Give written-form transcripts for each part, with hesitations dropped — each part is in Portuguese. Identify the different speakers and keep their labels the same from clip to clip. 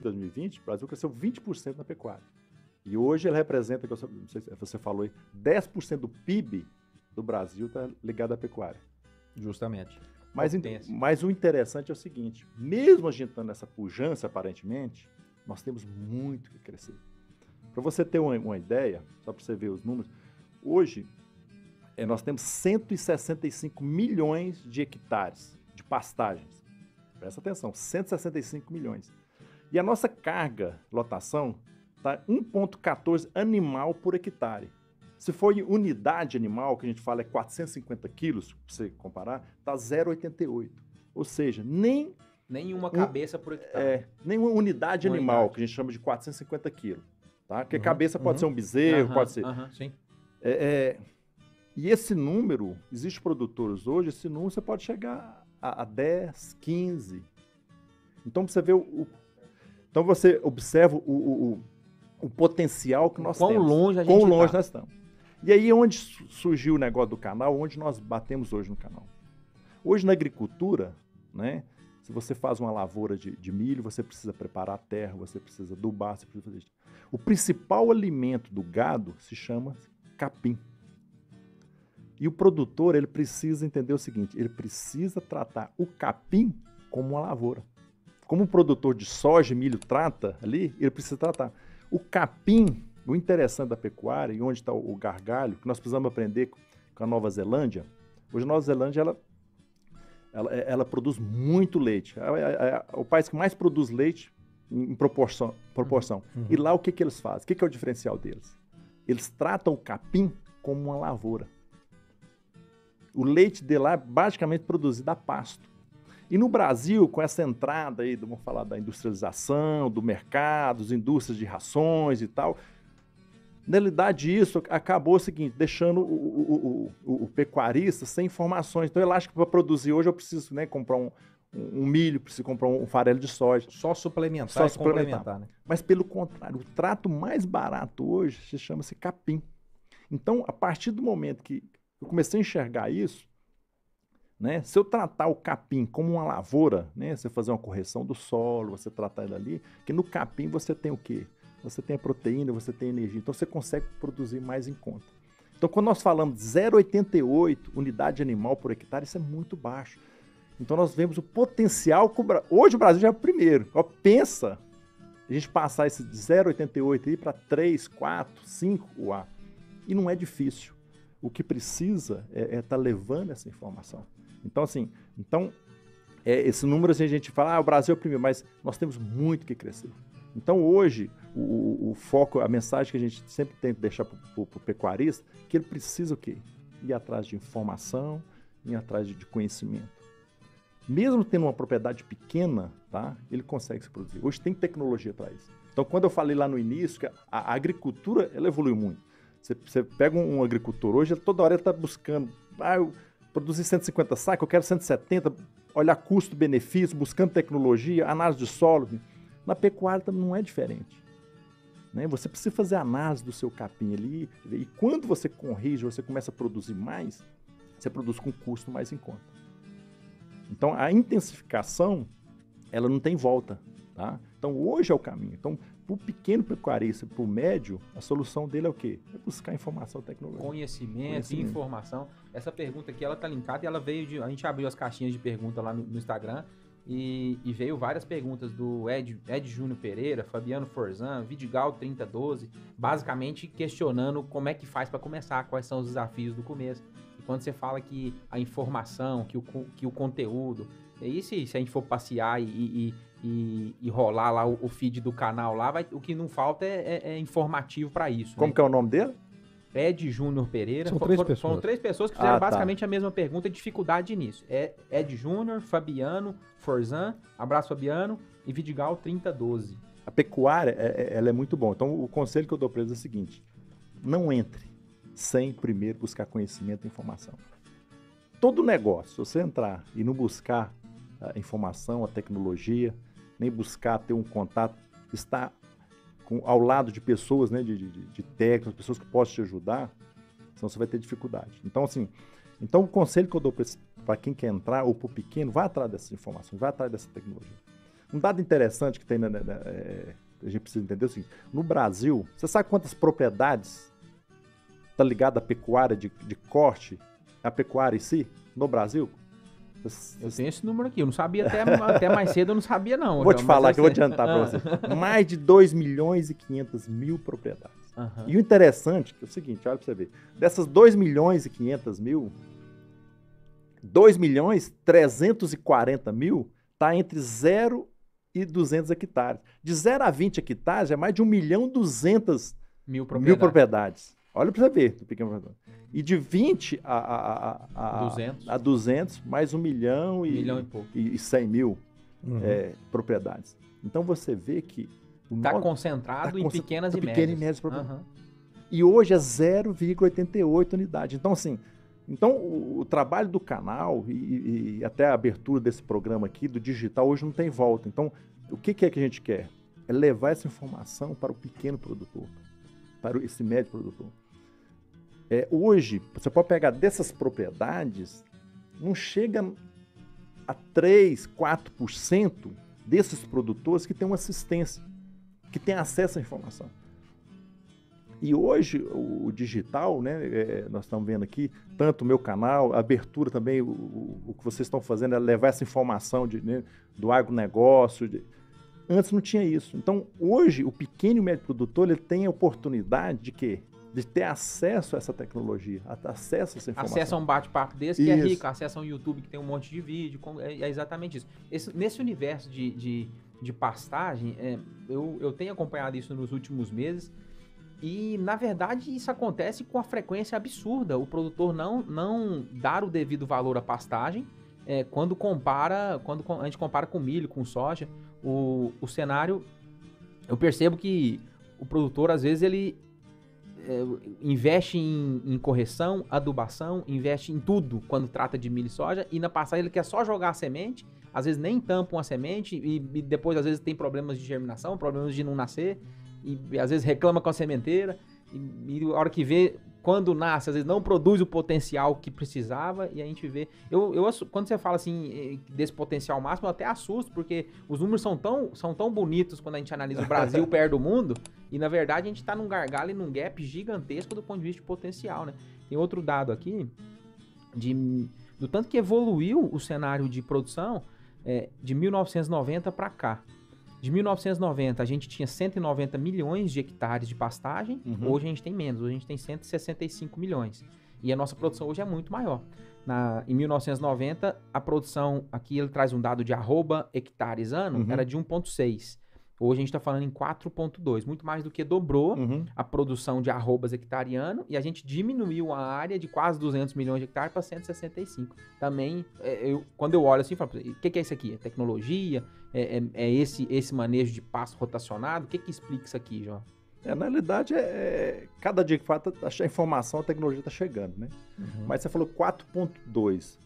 Speaker 1: 2020, o Brasil cresceu 20% na pecuária. E hoje ele representa, não sei se você falou aí, 10% do PIB do Brasil está ligado à pecuária.
Speaker 2: Justamente.
Speaker 1: Mas o interessante é o seguinte, mesmo a gente estando nessa pujança, aparentemente, nós temos muito que crescer. Para você ter uma ideia, só para você ver os números, hoje nós temos 165 milhões de hectares de pastagens. Presta atenção, 165 milhões. E a nossa carga, lotação, está 1,14 animal por hectare. Se for em unidade animal, que a gente fala é 450 quilos, para você comparar, está 0,88. Ou seja, nem
Speaker 2: uma cabeça por hectare.
Speaker 1: Nem uma unidade animal, que a gente chama de 450 quilos. Tá? Porque cabeça pode ser um bezerro, pode ser...
Speaker 2: Sim.
Speaker 1: E esse número, existem produtores hoje, esse número você pode chegar a 10, 15. Então você vê então você observa o potencial que nós temos.
Speaker 2: Quão longe
Speaker 1: nós estamos. E aí onde surgiu o negócio do canal, onde nós batemos hoje no canal. Hoje na agricultura, né, se você faz uma lavoura de milho, você precisa preparar a terra, você precisa adubar, você precisa fazer isso. O principal alimento do gado se chama capim. E o produtor, ele precisa entender o seguinte, ele precisa tratar o capim como uma lavoura. Como o produtor de soja e milho trata ali, ele precisa tratar. O capim, o interessante da pecuária, e onde está o gargalho, que nós precisamos aprender com a Nova Zelândia. Hoje a Nova Zelândia, ela produz muito leite. É o país que mais produz leite em proporção. E lá o que eles fazem? O que é o diferencial deles? Eles tratam o capim como uma lavoura. O leite de lá é basicamente produzido a pasto. E no Brasil, com essa entrada aí, vamos falar da industrialização, do mercado, das indústrias de rações e tal, na realidade isso acabou o seguinte, deixando o pecuarista sem informações. Então ele acha que para produzir hoje eu preciso, né, comprar um milho, preciso comprar um farelo de soja.
Speaker 2: Só suplementar.
Speaker 1: Complementar. Né? Mas pelo contrário, o trato mais barato hoje chama-se capim. Então, a partir do momento que eu comecei a enxergar isso, né, se eu tratar o capim como uma lavoura, né, você fazer uma correção do solo, você tratar ele ali, que no capim você tem o quê? Você tem a proteína, você tem a energia, então você consegue produzir mais em conta. Então, quando nós falamos de 0,88 unidade animal por hectare, isso é muito baixo. Então, nós vemos o potencial... Hoje o Brasil já é o primeiro. Pensa a gente passar esse de 0,88 aí para 3, 4, 5 UA. E não é difícil. O que precisa é estar levando essa informação. Então, assim, esse número assim, a gente fala, o Brasil é o primeiro, mas nós temos muito que crescer. Então, hoje, o foco, a mensagem que a gente sempre tenta deixar para o pecuarista, que ele precisa o quê? Ir atrás de informação, ir atrás de conhecimento. Mesmo tendo uma propriedade pequena, tá, ele consegue se produzir. Hoje tem tecnologia para isso. Então, quando eu falei lá no início que a agricultura ela evoluiu muito. Você pega um agricultor hoje, toda hora ele está buscando, eu produzi 150 sacos, eu quero 170, olhar custo-benefício, buscando tecnologia, análise de solo. Na pecuária também não é diferente. Né? Você precisa fazer análise do seu capim ali, e quando você corrige, você começa a produzir mais, você produz com custo mais em conta. Então, a intensificação, ela não tem volta. Tá? Então, hoje é o caminho. Então, para o pequeno pecuarista, para o médio, a solução dele é o quê? É buscar informação tecnológica.
Speaker 2: Conhecimento. Informação. Essa pergunta aqui, ela está linkada e ela veio a gente abriu as caixinhas de pergunta lá no Instagram e veio várias perguntas do Ed Júnior Pereira, Fabiano Forzan, Vidigal 3012, basicamente questionando como é que faz para começar, quais são os desafios do começo. E quando você fala que a informação, que o conteúdo, e se a gente for passear e rolar lá o feed do canal lá, o que não falta é informativo para isso.
Speaker 1: Como que é o nome dele?
Speaker 2: Ed Júnior Pereira.
Speaker 3: São três pessoas
Speaker 2: que fizeram basicamente a mesma pergunta e dificuldade nisso. Ed Júnior, Fabiano, Forzan, abraço Fabiano, e Vidigal 3012.
Speaker 1: A pecuária, ela é muito bom. Então, o conselho que eu dou para eles é o seguinte, não entre sem primeiro buscar conhecimento e informação. Todo negócio, se você entrar e não buscar a informação, a tecnologia, nem buscar ter um contato, estar ao lado de pessoas, né, de técnicos, pessoas que possam te ajudar, senão você vai ter dificuldade. Então, assim, o conselho que eu dou para quem quer entrar, ou para o pequeno, vai atrás dessas informações, vai atrás dessa tecnologia. Um dado interessante que tem, a gente precisa entender é o seguinte, no Brasil, você sabe quantas propriedades está ligada à pecuária de corte, a pecuária em si, no Brasil?
Speaker 2: Eu tenho esse número aqui, eu não sabia até mais cedo, eu não sabia não.
Speaker 1: Vou te falar que eu vou adiantar para você. Mais de 2 milhões e 500 mil propriedades.
Speaker 2: Uhum.
Speaker 1: E o interessante é o seguinte, olha para você ver, dessas 2 milhões e 500 mil, 2 milhões 340 mil está entre 0 e 200 hectares. De 0 a 20 hectares é mais de 1 milhão e 200 mil propriedades. Olha para você ver, do pequeno produtor. E de 20 a 200, mais 1 milhão e 100 mil propriedades. Então você vê que
Speaker 2: está concentrado em pequenas e médias
Speaker 1: propriedades. Uhum. E hoje é 0,88 unidade. Então, assim, o trabalho do canal e até a abertura desse programa aqui, do digital, hoje não tem volta. Então, o que é que a gente quer? É levar essa informação para o pequeno produtor, para esse médio produtor. Hoje, você pode pegar dessas propriedades, não chega a 3, 4% desses produtores que têm uma assistência, que têm acesso à informação. E hoje, o digital, né, nós estamos vendo aqui, tanto o meu canal, a abertura também, o que vocês estão fazendo é levar essa informação do agronegócio. Antes não tinha isso. Então, hoje, o pequeno e médio produtor ele tem a oportunidade de quê? De ter acesso a essa tecnologia, acesso a essa informação.
Speaker 2: Acesso a um bate-papo desse que é rico, acesso a um YouTube que tem um monte de vídeo, é exatamente isso. Nesse universo de pastagem, eu tenho acompanhado isso nos últimos meses e, na verdade, isso acontece com a frequência absurda. O produtor não dar o devido valor à pastagem quando a gente compara com milho, com soja, o cenário, eu percebo que o produtor, às vezes, ele investe em correção, adubação, investe em tudo quando trata de milho e soja, e na pastagem ele quer só jogar a semente, às vezes nem tampam a semente, e depois às vezes tem problemas de germinação, problemas de não nascer, e às vezes reclama com a sementeira, e a hora que vê, quando nasce, às vezes não produz o potencial que precisava, e a gente vê... quando você fala assim, desse potencial máximo, eu até assusto, porque os números são tão bonitos quando a gente analisa o Brasil perto do mundo, e na verdade a gente está num gargalo e num gap gigantesco do ponto de vista de potencial, né? Tem outro dado aqui, do tanto que evoluiu o cenário de produção de 1990 para cá. De 1990, a gente tinha 190 milhões de hectares de pastagem, hoje a gente tem menos, hoje a gente tem 165 milhões. E a nossa produção hoje é muito maior. Em 1990, a produção, aqui ele traz um dado de @hectares ano, era de 1,6. Hoje a gente está falando em 4,2, muito mais do que dobrou a produção de arrobas hectare-ano, e a gente diminuiu a área de quase 200 milhões de hectares para 165. Também, quando eu olho assim, eu falo, o que é isso aqui? É tecnologia? É esse manejo de pasto rotacionado? O que explica isso aqui, João?
Speaker 1: Na realidade, cada dia que falta, a informação, a tecnologia está chegando, né? Mas você falou 4,2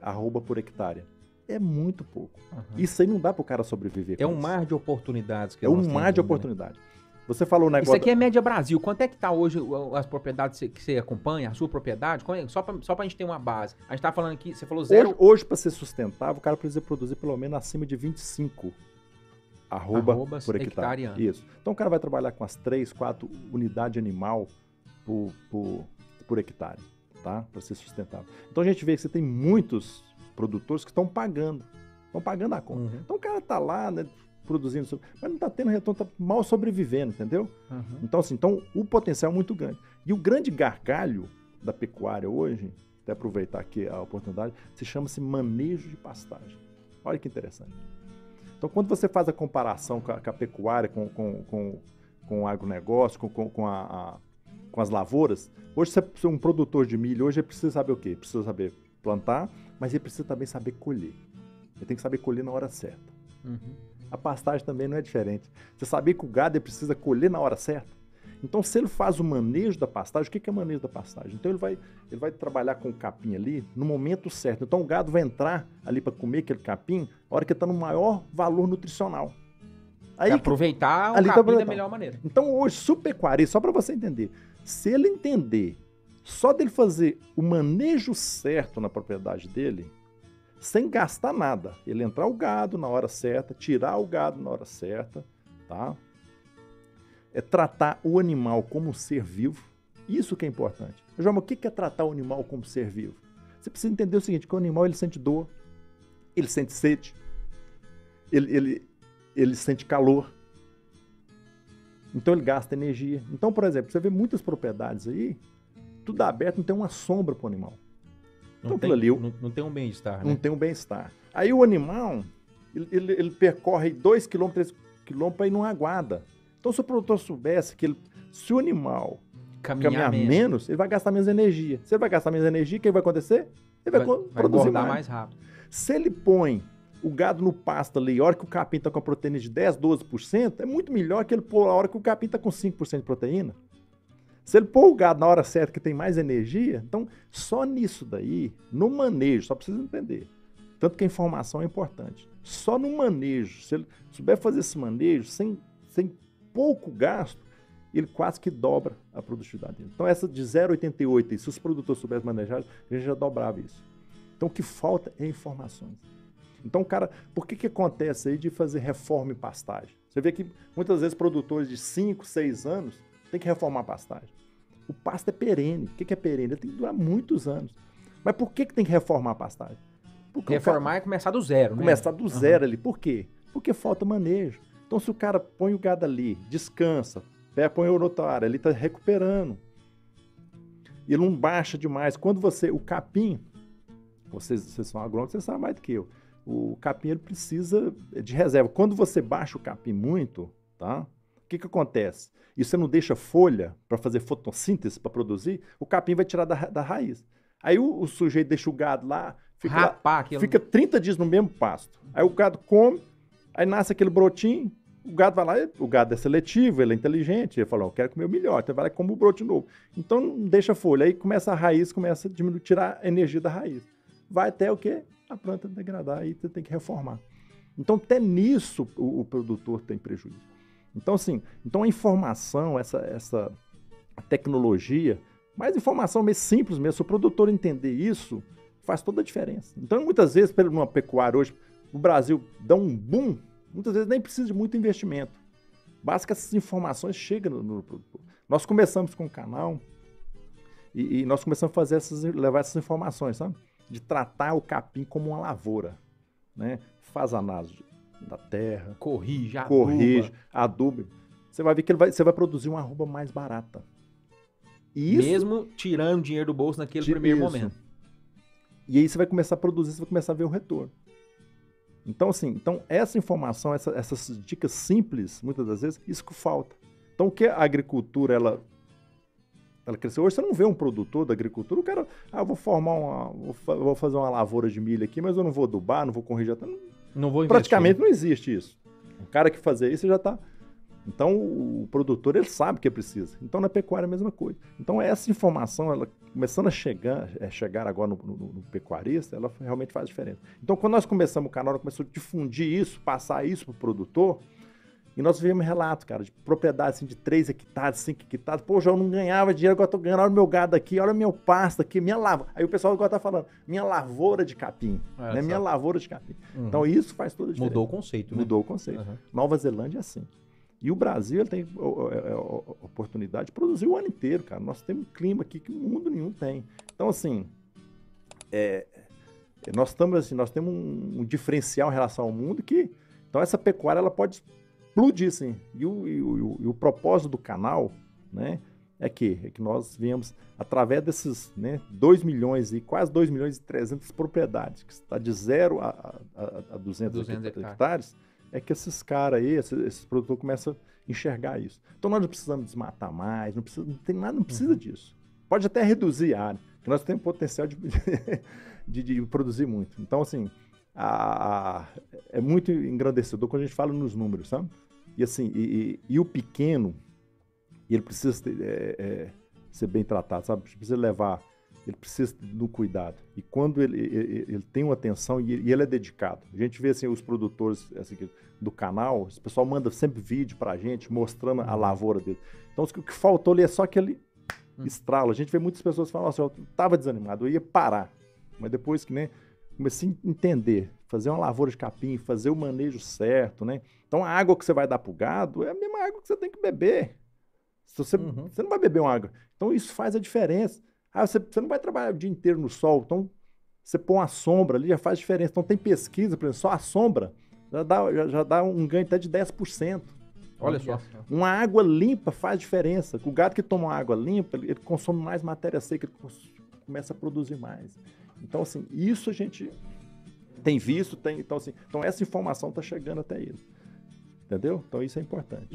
Speaker 1: arroba por hectare. É muito pouco. Isso aí não dá para o cara sobreviver.
Speaker 3: É um mar de oportunidades.
Speaker 1: Um mar de oportunidades. Você falou o negócio...
Speaker 2: Isso aqui é média Brasil. Quanto é que está hoje as propriedades que você acompanha, a sua propriedade? Só para a gente ter uma base. A gente está falando aqui, você falou zero...
Speaker 1: Hoje para ser sustentável, o cara precisa produzir pelo menos acima de 25 arrobas por hectare. Isso. Então o cara vai trabalhar com as 3, 4 unidades animal por hectare, tá? Para ser sustentável. Então a gente vê que você tem muitos produtores que estão pagando a conta. Então o cara está lá, né, produzindo, mas não está tendo retorno, está mal sobrevivendo, entendeu? Então, assim, o potencial é muito grande. E o grande gargalho da pecuária hoje, até aproveitar aqui a oportunidade, chama-se manejo de pastagem. Olha que interessante. Então, quando você faz a comparação com a pecuária, com o agronegócio, com as lavouras, hoje você um produtor de milho, hoje ele precisa saber o quê? Precisa saber plantar, mas ele precisa também saber colher. Ele tem que saber colher na hora certa. A pastagem também não é diferente. Você sabia que o gado ele precisa colher na hora certa? Então, se ele faz o manejo da pastagem, o que é o manejo da pastagem? Então, ele vai trabalhar com o capim ali no momento certo. Então, o gado vai entrar ali para comer aquele capim na hora que ele está no maior valor nutricional.
Speaker 2: Aí, aproveitar o capim da melhor maneira.
Speaker 1: Então, hoje, o pecuarista, só para você entender, se ele entender, só dele fazer o manejo certo na propriedade dele, sem gastar nada. Ele entrar o gado na hora certa, tirar o gado na hora certa, tá? É tratar o animal como um ser vivo. Isso que é importante. João, mas o que é tratar o animal como ser vivo? Você precisa entender o seguinte, que o animal ele sente dor, ele sente sede, ele sente calor, então ele gasta energia. Então, por exemplo, você vê muitas propriedades aí, tudo aberto, não tem uma sombra para o animal.
Speaker 2: Então, não tem um bem-estar, né?
Speaker 1: Não tem um bem-estar. Aí o animal, ele percorre 2 km, 3 km para ir numa aguada. Então, se o produtor soubesse que se o animal caminhar menos, ele vai gastar menos energia. Se ele vai gastar menos energia, o que vai acontecer? Ele vai produzir mais
Speaker 2: rápido.
Speaker 1: Se ele põe o gado no pasto ali, a hora que o capim está com a proteína de 10, 12%, é muito melhor que ele pôr a hora que o capim está com 5% de proteína. Se ele pôr o gado na hora certa, que tem mais energia, então só nisso daí, no manejo, só precisa entender. Tanto que a informação é importante. Só no manejo, se ele souber fazer esse manejo sem pouco gasto, ele quase que dobra a produtividade dele. Então essa de 0,88, se os produtores soubessem manejar, a gente já dobrava isso. Então o que falta é informações. Então, cara, por que acontece aí de fazer reforma em pastagem? Você vê que muitas vezes produtores de 5, 6 anos têm que reformar a pastagem. O pasto é perene. O que é perene? Ele tem que durar muitos anos. Mas por que tem que reformar a pastagem?
Speaker 2: Porque reformar é começar do zero, né?
Speaker 1: Começar do zero ali. Por quê? Porque falta manejo. Então, se o cara põe o gado ali, descansa, põe o outra área, ele está recuperando. Ele não baixa demais. Quando o capim, vocês são agrônomos, vocês sabem mais do que eu. O capim ele precisa de reserva. Quando você baixa o capim muito, tá? O que acontece? E você não deixa folha para fazer fotossíntese para produzir, o capim vai tirar da raiz. Aí o sujeito deixa o gado lá, fica 30 dias no mesmo pasto. Aí o gado come, aí nasce aquele brotinho, o gado vai lá, o gado é seletivo, ele é inteligente, ele fala, eu quero comer o melhor, então vai lá e come o broto de novo. Então não deixa folha, aí começa a raiz, começa a diminuir, tirar a energia da raiz. Vai até o quê? A planta degradar, aí você tem que reformar. Então, até nisso o produtor tem prejuízo. Então, assim, a informação, essa tecnologia, mais informação meio simples mesmo, se o produtor entender isso, faz toda a diferença. Então, muitas vezes, numa pecuária hoje, o Brasil dá um boom, muitas vezes nem precisa de muito investimento. Basta que essas informações cheguem no produtor. Nós começamos com o canal e nós começamos a levar essas informações, sabe? De tratar o capim como uma lavoura, né? Faz análise da terra,
Speaker 2: corrige,
Speaker 1: aduba. Você vai ver que você vai produzir uma arroba mais barata.
Speaker 2: E isso, mesmo tirando dinheiro do bolso naquele primeiro momento.
Speaker 1: E aí você vai começar a produzir, você vai começar a ver o retorno. Então, assim, essa informação, essas dicas simples, muitas das vezes, isso que falta. Então, o que a agricultura, ela cresceu. Hoje você não vê um produtor da agricultura, o cara, eu vou vou fazer uma lavoura de milho aqui, mas eu não vou adubar, não vou corrigir.
Speaker 2: Não vou investir.
Speaker 1: Praticamente não existe isso. O cara que fazer isso já está... Então, o produtor, ele sabe o que precisa. Então, na pecuária é a mesma coisa. Então, essa informação, ela começando a chegar agora no pecuarista, ela realmente faz diferença. Então, quando nós começamos o canal, nós começamos a difundir isso, passar isso para o produtor, e nós vimos relato, cara, de propriedade assim, de 3 hectares, 5 hectares. Pô, já eu não ganhava dinheiro, agora estou ganhando. Olha o meu gado aqui, olha o meu pasto aqui, minha lavoura. Aí o pessoal agora está falando, minha lavoura de capim. Né? Minha lavoura de capim. Então isso faz toda a diferença.
Speaker 2: Mudou o conceito, né?
Speaker 1: Mudou o conceito. Nova Zelândia é assim. E o Brasil ele tem oportunidade de produzir o ano inteiro, cara. Nós temos um clima aqui que o mundo nenhum tem. Então, assim, nós temos um diferencial em relação ao mundo que... Então, essa pecuária ela pode explodir, sim. E o propósito do canal, né, é que nós viemos, através desses, né, 2 milhões e quase 2 milhões e 300 propriedades, que está de 0 a 200 hectares, é que esses caras aí, esses produtores começam a enxergar isso. Então nós não precisamos desmatar mais, não precisa disso. Pode até reduzir a área, porque nós temos potencial de produzir muito. Então, assim, é muito engrandecedor quando a gente fala nos números, sabe? E assim, e o pequeno, ele precisa ser bem tratado, sabe? Precisa levar, ele precisa do cuidado. E quando ele tem uma atenção e ele é dedicado. A gente vê assim, os produtores assim, do canal, o pessoal manda sempre vídeo pra gente, mostrando a lavoura dele. Então, o que faltou ali é só aquele estralo. A gente vê muitas pessoas falando, nossa, eu estava desanimado, eu ia parar. Mas depois que, né, comecei a entender, fazer uma lavoura de capim, fazer o manejo certo, né? Então a água que você vai dar pro gado é a mesma água que você tem que beber. Se você não vai beber uma água. Então isso faz a diferença. Ah, você não vai trabalhar o dia inteiro no sol, então você põe uma sombra ali, já faz diferença. Então tem pesquisa, por exemplo, só a sombra já dá um ganho até de 10%.
Speaker 2: Olha só.
Speaker 1: Uma água limpa faz diferença. O gado que toma uma água limpa, ele consome mais matéria seca, ele começa a produzir mais. Então, assim, isso a gente tem visto, então essa informação está chegando até ele. Entendeu? Então isso é importante.